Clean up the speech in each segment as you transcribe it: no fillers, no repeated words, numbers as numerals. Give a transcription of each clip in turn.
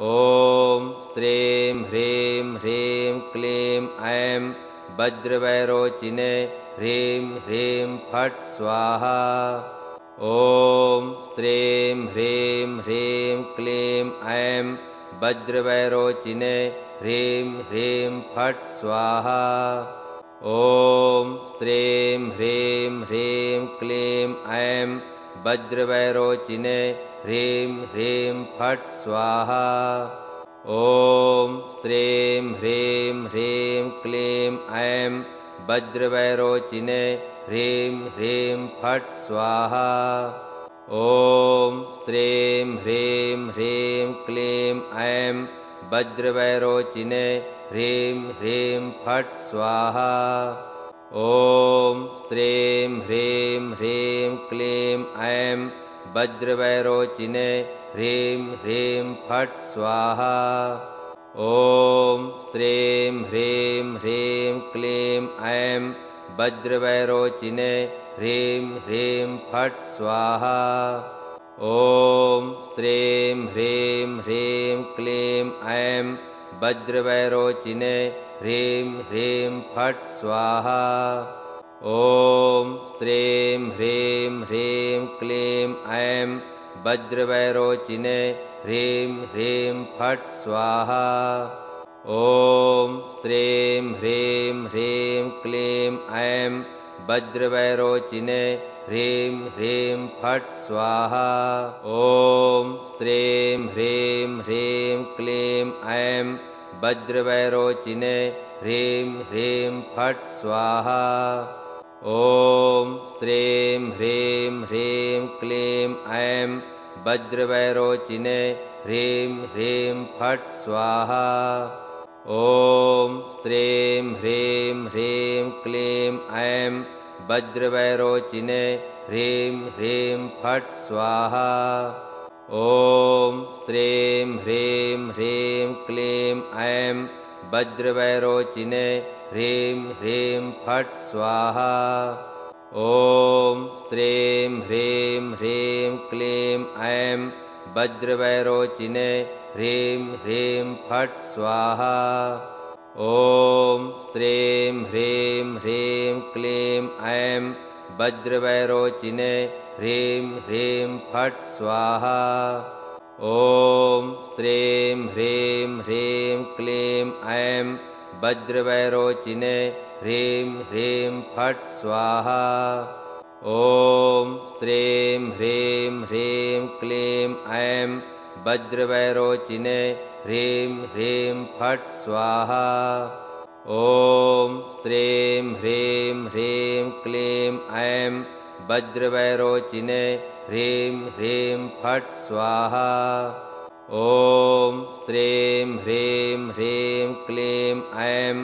ॐ श्रीं ह्रीं ह्रीं क्लीं ऐं वज्रवैरोचिने ह्रीं ह्रीं फट् स्वाहा। ॐ श्रीं ह्रीं ह्रीं क्लीं ऐं वज्रवैरोचिने ह्रीं ह्रीं फट् स्वाहा। ॐ श्रीं ह्रीं ह्रीं क्लीं ऐं वज्रवैरोचिने ह्रीं ह्रीं फट् स्वाहा। ॐ श्रीं ह्रीं ह्रीं क्लीं ऐं वज्रवैरोचिने ह्रीं ह्रीं फट् स्वाहा। ॐ श्रीं ह्रीं ह्रीं क्लीं ऐं वज्रवैरोचिने ह्रीं ह्रीं फट् स्वाहा। ॐ श्रीं ह्रीं ह्रीं क्लीं ऐं वज्रवैरोचिने ह्रीं ह्रीं फट् स्वाहा। ॐ श्रीं ह्रीं ह्रीं क्लीं ऐं वज्रवैरोचिने ह्रीं ह्रीं फट् स्वाहा। ॐ श्रीं ह्रीं ह्रीं क्लीं ऐं वज्रवैरोचिने ह्रीं ह्रीं फट् स्वाहा। ॐ श्रीं ह्रीं ह्रीं क्लीं ऐं वज्रवैरोचिने ह्रीं ह्रीं फट् स्वाहा। ॐ श्रीं ह्रीं ह्रीं क्लीं ऐं वज्रवैरोचिने ह्रीं ह्रीं फट् स्वाहा। ॐ श्रीं ह्रीं ह्रीं क्लीं ऐं वज्रवैरोचिने ह्रीं ह्रीं फट् स्वाहा। ॐ श्रीं ह्रीं ह्रीं क्लीं ऐं वज्रवैरोचिने ह्रीं ह्रीं फट् स्वाहा। ॐ श्रीं ह्रीं ह्रीं क्लीं ऐं वज्रवैरोचिने ह्रीं ह्रीं फट् स्वाहा। ॐ श्रीं ह्रीं ह्रीं क्लीं ऐं वज्रवैरोचिने ह्रीं ह्रीं फट् स्वाहा। ॐ श्रीं ह्रीं ह्रीं क्लीं ऐं वज्रवैरोचिने ह्रीं ह्रीं फट् स्वाहा। ॐ श्रीं ह्रीं ह्रीं क्लीं ऐं वज्रवैरोचिने ह्रीं ह्रीं फट् स्वाहा। ॐ श्रीं ह्रीं ह्रीं क्लीं ऐं वज्रवैरोचिने ह्रीं ह्रीं फट् स्वाहा। ॐ श्रीं ह्रीं ह्रीं क्लीं ऐं वज्रवैरोचिने ह्रीं ह्रीं फट् स्वाहा। ॐ श्रीं ह्रीं ह्रीं क्लीं ऐं वज्रवैरोचिने ह्रीं ह्रीं फट् स्वाहा। ॐ श्रीं ह्रीं ह्रीं क्लीं ऐं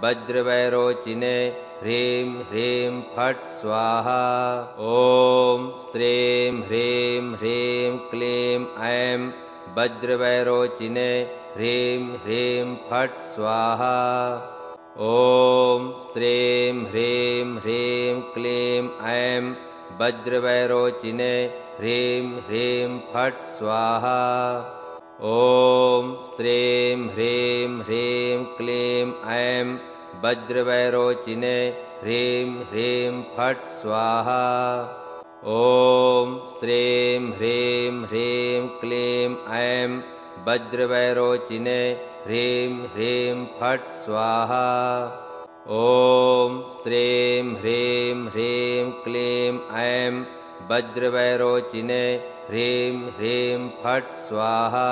वज्रवैरोचिने ह्रीं ह्रीं फट् स्वाहा। ॐ श्रीं ह्रीं ह्रीं क्लीं ऐं वज्रवैरोचिने ह्रीं ह्रीं फट् स्वाहा। ॐ श्रीं ह्रीं ह्रीं क्लीं ऐं वज्रवैरोचिने ह्रीं ह्रीं फट् स्वाहा। ॐ श्रीं ह्रीं ह्रीं क्लीं ऐं वज्रवैरोचिने ह्रीं ह्रीं फट् स्वाहा। ॐ श्रीं ह्रीं ह्रीं क्लीं ऐं वज्रवैरोचिने ह्रीं ह्रीं फट् स्वाहा। ॐ श्रीं ह्रीं ह्रीं क्लीं ऐं वज्रवैरोचिने ह्रीं ह्रीं फट् स्वाहा।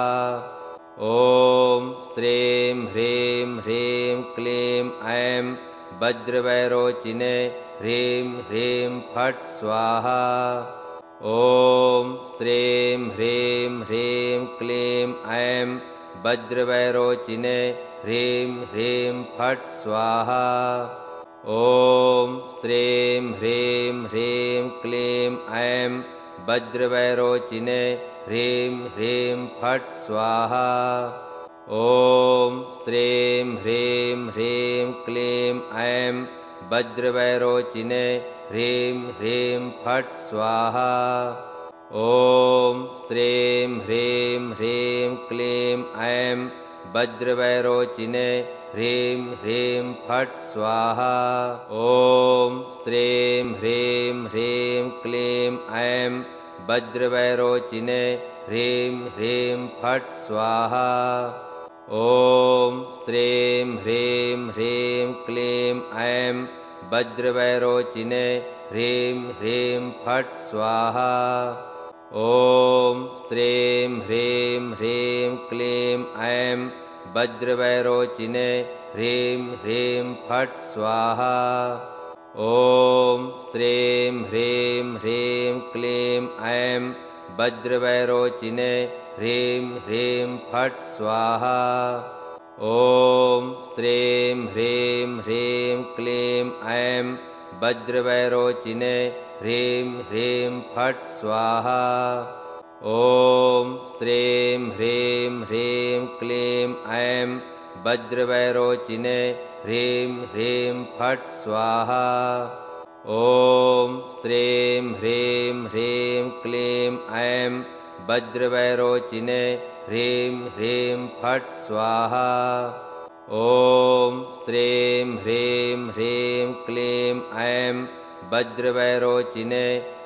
ॐ श्रीं ह्रीं ह्रीं क्लीं ऐं वज्रवैरोचिने ह्रीं ह्रीं फट् स्वाहा। ॐ श्रीं ह्रीं ह्रीं क्लीं ऐं वज्रवैरोचिने ह्रीं ह्रीं फट् स्वाहा। ॐ श्रीं ह्रीं ह्रीं क्लीं ऐं वज्रवैरोचिने ह्रीं ह्रीं फट् स्वाहा। ॐ श्रीं ह्रीं ह्रीं क्लीं ऐं वज्रवैरोचिने ह्रीं ह्रीं फट् स्वाहा। ॐ श्रीं ह्रीं ह्रीं क्लीं ऐं वज्रवैरोचिने ह्रीं ह्रीं फट् स्वाहा। ॐ श्रीं ह्रीं ह्रीं क्लीं ऐं वज्रवैरोचिने ह्रीं ह्रीं फट् स्वाहा। ॐ श्रीं ह्रीं ह्रीं क्लीं ऐं वज्रवैरोचिने ह्रीं ह्रीं फट् स्वाहा। ॐ श्रीं ह्रीं ह्रीं क्लीं ऐं वज्रवैरोचिने ह्रीं ह्रीं फट् स्वाहा। ॐ श्रीं ह्रीं ह्रीं क्लीं ऐं वज्रवैरोचिने ह्रीं ह्रीं फट् स्वाहा। ॐ श्रीं ह्रीं ह्रीं क्लीं ऐं वज्रवैरोचिने ह्रीं ह्रीं फट् स्वाहा। ॐ श्रीं ह्रीं ह्रीं क्लीं ऐं वज्रवैरोचिने ह्रीं ह्रीं फट् स्वाहा। ॐ श्रीं ह्रीं ह्रीं क्लीं ऐं वज्रवैरोचिने ह्रीं ह्रीं फट् स्वाहा। ॐ श्रीं ह्रीं ह्रीं क्लीं ऐं वज्रवैरोचिने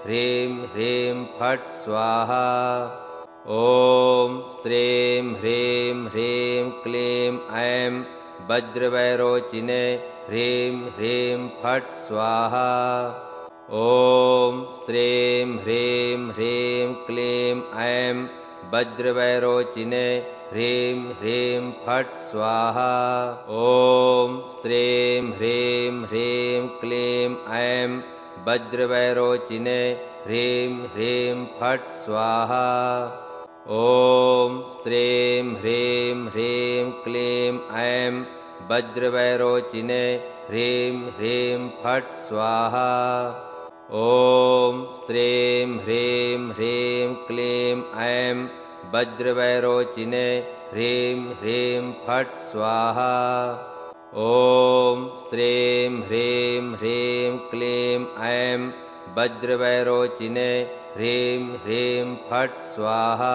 ह्रीं ह्रीं फट् स्वाहा। ॐ श्रीं ह्रीं ह्रीं क्लीं ऐं वज्रवैरोचिने ह्रीं ह्रीं फट् स्वाहा। ॐ श्रीं ह्रीं ह्रीं क्लीं ऐं वज्रवैरोचिने ह्रीं ह्रीं फट् स्वाहा। ॐ श्रीं ह्रीं ह्रीं क्लीं ऐं वज्रवैरोचिने ह्रीं ह्रीं फट् स्वाहा। ॐ श्रीं ह्रीं ह्रीं क्लीं ऐं वज्रवैरोचिने ह्रीं ह्रीं फट् स्वाहा। ॐ श्रीं ह्रीं ह्रीं क्लीं ऐं वज्रवैरोचिने ह्रीं ह्रीं फट् स्वाहा। ॐ श्रीं ह्रीं ह्रीं क्लीं ऐं वज्रवैरोचिने ह्रीं ह्रीं फट् स्वाहा।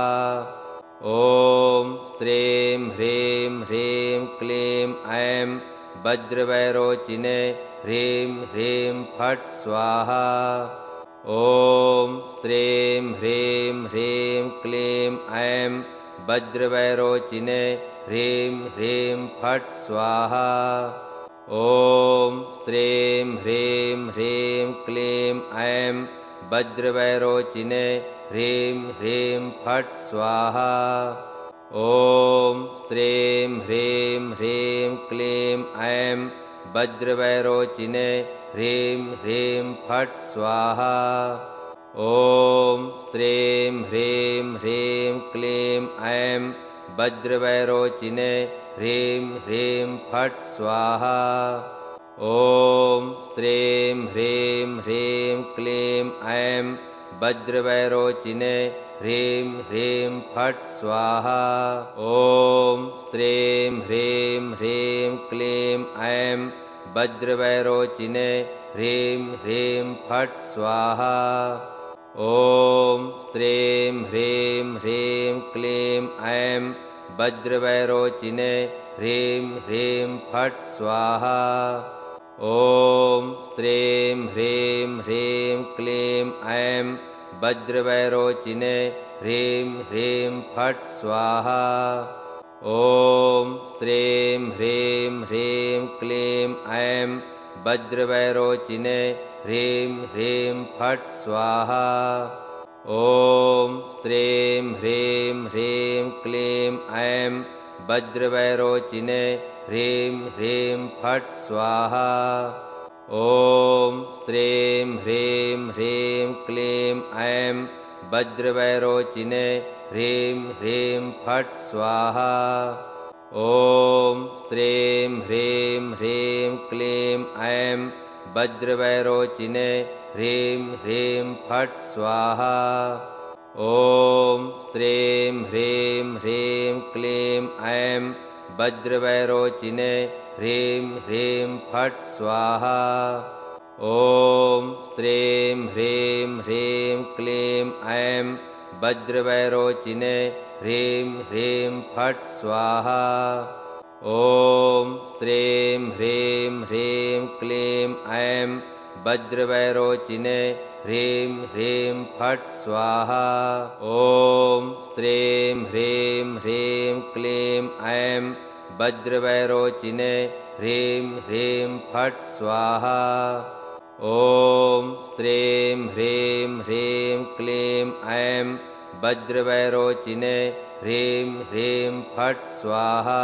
ॐ श्रीं ह्रीं ह्रीं क्लीं ऐं वज्रवैरोचिने ह्रीं ह्रीं फट् स्वाहा। ॐ श्रीं ह्रीं ह्रीं क्लीं ऐं वज्रवैरोचिने ह्रीं ह्रीं फट् स्वाहा। ॐ श्रीं ह्रीं ह्रीं क्लीं ऐं वज्रवैरोचिने ह्रीं ह्रीं फट् स्वाहा। ॐ श्रीं ह्रीं ह्रीं क्लीं ऐं वज्रवैरोचिने ह्रीं ह्रीं फट् स्वाहा। ॐ श्रीं ह्रीं ह्रीं क्लीं ऐं वज्रवैरोचिने ह्रीं ह्रीं फट् स्वाहा। ॐ श्रीं ह्रीं ह्रीं क्लीं ऐं वज्रवैरोचिने ह्रीं ह्रीं फट् स्वाहा। ॐ श्रीं ह्रीं ह्रीं क्लीं ऐं वज्रवैरोचिने ह्रीं ह्रीं फट् स्वाहा। ॐ श्रीं ह्रीं ह्रीं क्लीं ऐं वज्रवैरोचिने ह्रीं ह्रीं फट् स्वाहा। ॐ श्रीं ह्रीं ह्रीं क्लीं ऐं वज्रवैरोचिने ह्रीं ह्रीं फट् स्वाहा। ॐ श्रीं ह्रीं ह्रीं क्लीं ऐं वज्रवैरोचिने ह्रीं ह्रीं फट् स्वाहा। ॐ श्रीं ह्रीं ह्रीं क्लीं ऐं वज्रवैरोचिने ह्रीं ह्रीं फट् स्वाहा। ॐ श्रीं ह्रीं ह्रीं क्लीं ऐं वज्रवैरोचिने ह्रीं ह्रीं फट् स्वाहा। ॐ श्रीं ह्रीं ह्रीं क्लीं ऐं वज्रवैरोचिने ह्रीं ह्रीं फट् स्वाहा। ॐ श्रीं ह्रीं ह्रीं क्लीं ऐं वज्रवैरोचिने ह्रीं ह्रीं फट् स्वाहा। ॐ श्रीं ह्रीं ह्रीं क्लीं ऐं वज्रवैरोचिने ह्रीं ह्रीं फट् स्वाहा। ॐ श्रीं ह्रीं ह्रीं क्लीं ऐं वज्रवैरोचिने ह्रीं ह्रीं फट् स्वाहा। ॐ श्रीं ह्रीं ह्रीं क्लीं ऐं वज्रवैरोचिने ह्रीं ह्रीं फट् स्वाहा। ॐ श्रीं ह्रीं ह्रीं क्लीं ऐं वज्रवैरोचिने ह्रीं ह्रीं फट् स्वाहा।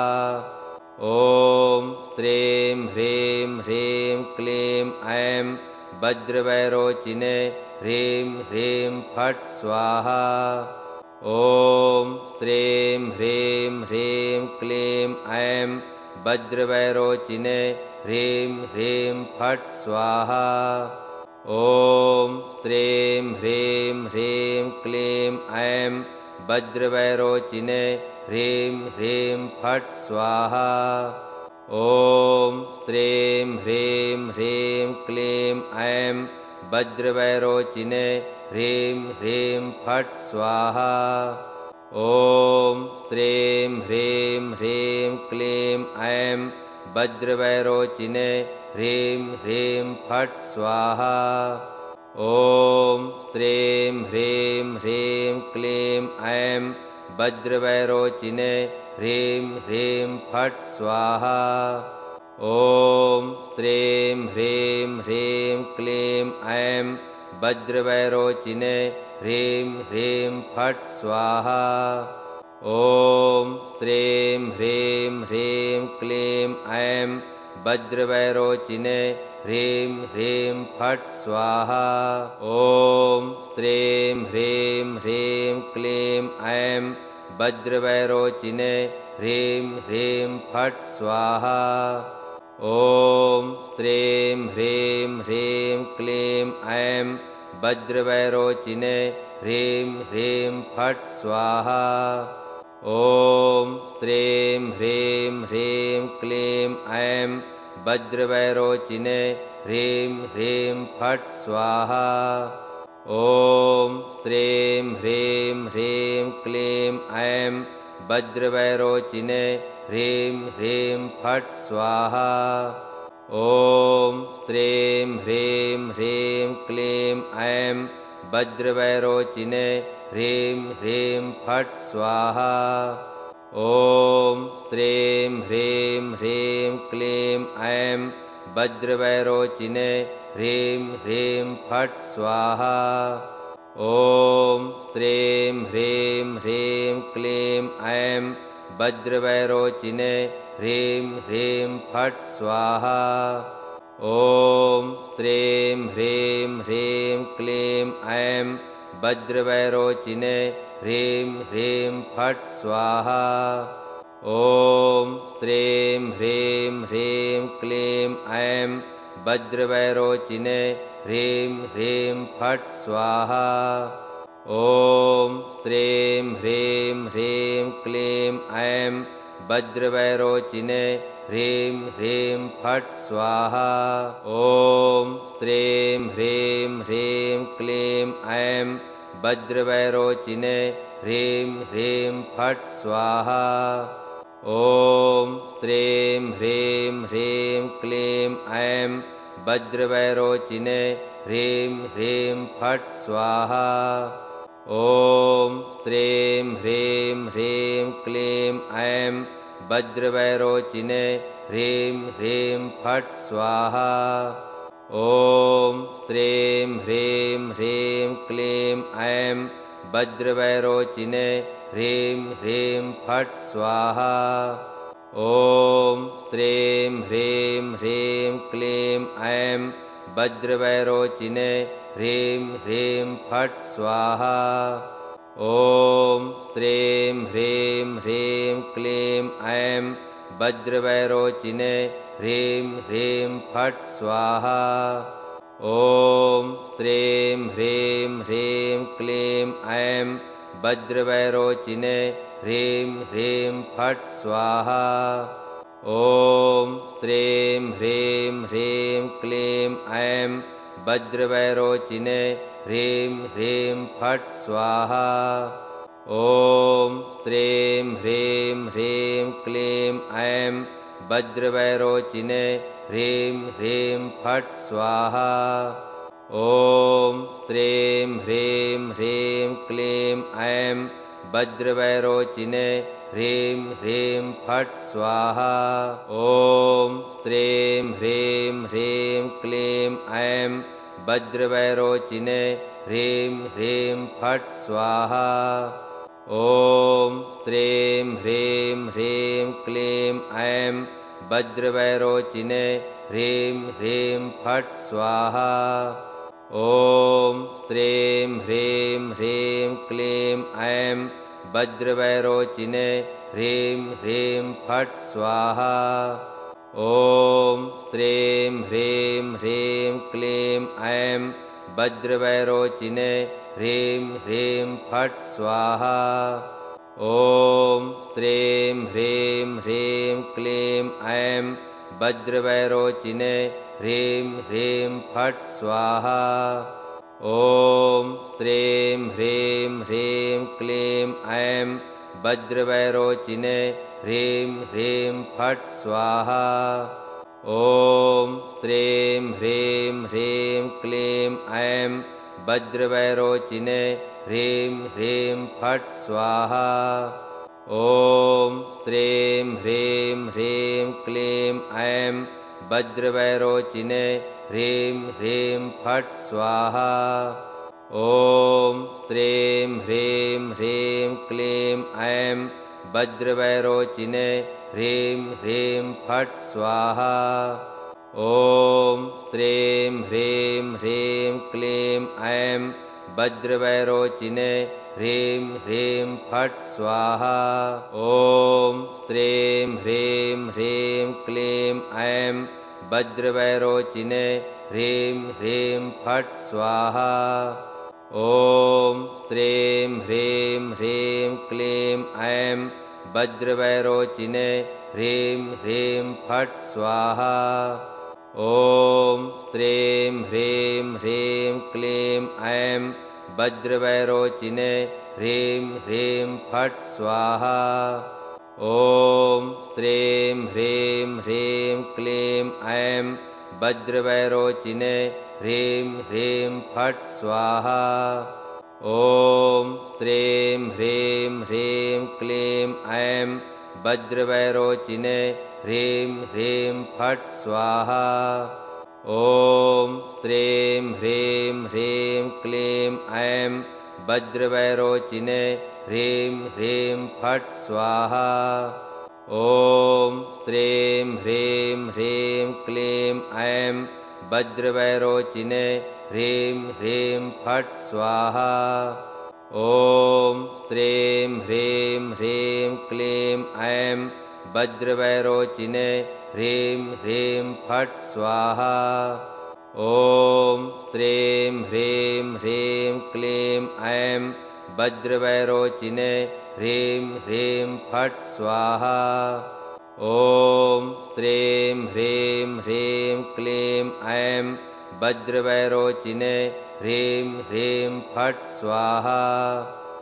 ॐ श्रीं ह्रीं ह्रीं क्लीं ऐं वज्रवैरोचिने ह्रीं ह्रीं फट् स्वाहा। ॐ श्रीं ह्रीं ह्रीं क्लीं ऐं वज्रवैरोचिने ह्रीं ह्रीं फट् स्वाहा। ॐ श्रीं ह्रीं ह्रीं क्लीं ऐं वज्रवैरोचिने ह्रीं ह्रीं फट् स्वाहा। ॐ श्रीं ह्रीं ह्रीं क्लीं ऐं वज्रवैरोचिने ह्रीं ह्रीं फट् स्वाहा। ॐ श्रीं ह्रीं ह्रीं क्लीं ऐं वज्रवैरोचिने ह्रीं ह्रीं फट् स्वाहा। ॐ श्रीं ह्रीं ह्रीं क्लीं ऐं वज्रवैरोचिने ह्रीं ह्रीं फट् स्वाहा। ॐ श्रीं ह्रीं ह्रीं क्लीं ऐं वज्रवैरोचिने ह्रीं ह्रीं फट् स्वाहा। ॐ श्रीं ह्रीं ह्रीं क्लीं ऐं वज्रवैरोचिने ह्रीं ह्रीं फट् स्वाहा। ॐ श्रीं ह्रीं ह्रीं क्लीं ऐं वज्रवैरोचिने ह्रीं ह्रीं फट् स्वाहा। ॐ श्रीं ह्रीं ह्रीं क्लीं ऐं वज्रवैरोचिने ह्रीं ह्रीं फट् स्वाहा। ॐ श्रीं ह्रीं ह्रीं क्लीं ऐं वज्रवैरोचिने ह्रीं ह्रीं फट् स्वाहा। ॐ श्रीं ह्रीं ह्रीं क्लीं ऐं वज्रवैरोचिने ह्रीं ह्रीं फट् स्वाहा। ॐ श्रीं ह्रीं ह्रीं क्लीं ऐं वज्रवैरोचिने ह्रीं ह्रीं फट् स्वाहा। ॐ श्रीं ह्रीं ह्रीं क्लीं ऐं वज्रवैरोचिने ह्रीं ह्रीं फट् स्वाहा। ॐ श्रीं ह्रीं ह्रीं क्लीं ऐं वज्रवैरोचिने ह्रीं ह्रीं फट् स्वाहा। ॐ श्रीं ह्रीं ह्रीं क्लीं ऐं वज्रवैरोचिने ह्रीं ह्रीं फट् स्वाहा। ॐ श्रीं ह्रीं ह्रीं क्लीं ऐं वज्रवैरोचिने ह्रीं ह्रीं फट् स्वाहा। ॐ श्रीं ह्रीं ह्रीं क्लीं ऐं वज्रवैरोचिने ह्रीं ह्रीं फट् स्वाहा। ॐ श्रीं ह्रीं ह्रीं क्लीं ऐं वज्रवैरोचिने ह्रीं ह्रीं फट् स्वाहा। ॐ श्रीं ह्रीं ह्रीं क्लीं ऐं वज्रवैरोचिने ह्रीं ह्रीं फट् स्वाहा। ॐ श्रीं ह्रीं ह्रीं क्लीं ऐं वज्रवैरोचिने ह्रीं ह्रीं फट् स्वाहा। ॐ श्रीं ह्रीं ह्रीं क्लीं ऐं वज्रवैरोचिने ह्रीं ह्रीं फट् स्वाहा। ॐ श्रीं ह्रीं ह्रीं क्लीं ऐं वज्रवैरोचिने ह्रीं ह्रीं फट् स्वाहा। ॐ श्रीं ह्रीं ह्रीं क्लीं ऐं वज्रवैरोचिने ह्रीं ह्रीं फट् स्वाहा। ॐ श्रीं ह्रीं ह्रीं क्लीं ऐं वज्रवैरोचिने ह्रीं ह्रीं फट् स्वाहा। ॐ श्रीं ह्रीं ह्रीं क्लीं ऐं वज्रवैरोचिने ह्रीं ह्रीं फट् स्वाहा। ॐ श्रीं ह्रीं ह्रीं क्लीं ऐं वज्रवैरोचिने ह्रीं ह्रीं फट् स्वाहा। ॐ श्रीं ह्रीं ह्रीं क्लीं ऐं वज्रवैरोचिने ह्रीं ह्रीं फट् स्वाहा। ॐ श्रीं ह्रीं ह्रीं क्लीं ऐं वज्रवैरोचिने ह्रीं ह्रीं फट् स्वाहा। ॐ श्रीं ह्रीं ह्रीं क्लीं ऐं वज्रवैरोचिने ह्रीं ह्रीं फट् स्वाहा। ॐ श्रीं ह्रीं ह्रीं क्लीं ऐं वज्रवैरोचिने ह्रीं ह्रीं फट् स्वाहा। ॐ श्रीं ह्रीं ह्रीं क्लीं ऐं वज्रवैरोचिने ह्रीं ह्रीं फट् स्वाहा। ॐ श्रीं ह्रीं ह्रीं क्लीं ऐं वज्रवैरोचिने ह्रीं ह्रीं फट् स्वाहा। ॐ श्रीं ह्रीं ह्रीं क्लीं ऐं वज्रवैरोचिने ह्रीं ह्रीं फट् स्वाहा। ॐ श्रीं ह्रीं ह्रीं क्लीं ऐं वज्रवैरोचिने ह्रीं ह्रीं फट् स्वाहा। ॐ श्रीं ह्रीं ह्रीं क्लीं ऐं वज्रवैरोचिने ह्रीं ह्रीं फट् स्वाहा। ॐ श्रीं ह्रीं ह्रीं क्लीं ऐं वज्रवैरोचिने ह्रीं ह्रीं फट् स्वाहा। ॐ श्रीं ह्रीं ह्रीं क्लीं ऐं वज्रवैरोचिने ह्रीं ह्रीं फट् स्वाहा। ॐ श्रीं ह्रीं ह्रीं क्लीं ऐं वज्रवैरोचिने ह्रीं ह्रीं फट् स्वाहा। ॐ श्रीं ह्रीं ह्रीं क्लीं ऐं वज्रवैरोचिने ह्रीं ह्रीं फट् स्वाहा। ॐ श्रीं ह्रीं ह्रीं क्लीं ऐं वज्रवैरोचिने ह्रीं ह्रीं फट् स्वाहा। ॐ श्रीं ह्रीं ह्रीं क्लीं ऐं वज्रवैरोचिने ह्रीं ह्रीं फट् स्वाहा। ॐ श्रीं ह्रीं ह्रीं क्लीं ऐं वज्रवैरोचिने ह्रीं ह्रीं फट् स्वाहा। ॐ श्रीं ह्रीं ह्रीं क्लीं ऐं वज्रवैरोचिने ह्रीं ह्रीं फट् स्वाहा। ॐ श्रीं ह्रीं ह्रीं क्लीं ऐं वज्रवैरोचिने ह्रीं ह्रीं फट् स्वाहा। ॐ श्रीं ह्रीं ह्रीं क्लीं ऐं वज्रवैरोचिने ह्रीं ह्रीं फट् स्वाहा। ॐ श्रीं ह्रीं ह्रीं क्लीं ऐं वज्रवैरोचिने ह्रीं ह्रीं फट् स्वाहा। ॐ श्रीं ह्रीं ह्रीं क्लीं ऐं वज्रवैरोचिने ह्रीं ह्रीं फट् स्वाहा।